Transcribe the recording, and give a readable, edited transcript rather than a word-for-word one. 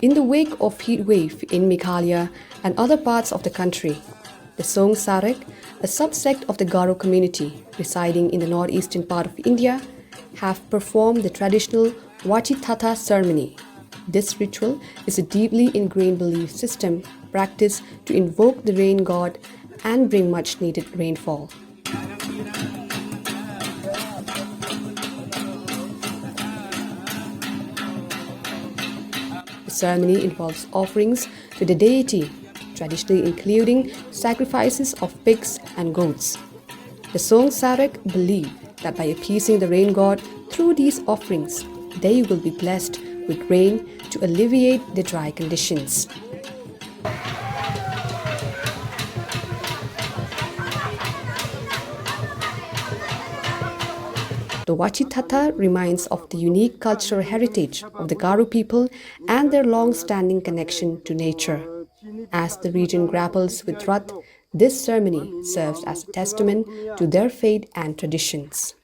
In the wake of heatwave in Meghalaya and other parts of the country, the Songsarek, a sub-sect of the Garo community residing in the northeastern part of India, have performed the traditional Wachi Tatda ceremony. This ritual is a deeply ingrained belief system practiced to invoke the rain god and bring much-needed rainfall. The ceremony involves offerings to the deity, traditionally including sacrifices of pigs and goats. The Songsarek believe that by appeasing the rain god through these offerings, they will be blessed with rain to alleviate the dry conditions. The Wachi Tatda reminds of the unique cultural heritage of the Garo people and their long-standing connection to nature. As the region grapples with drought, this ceremony serves as a testament to their faith and traditions.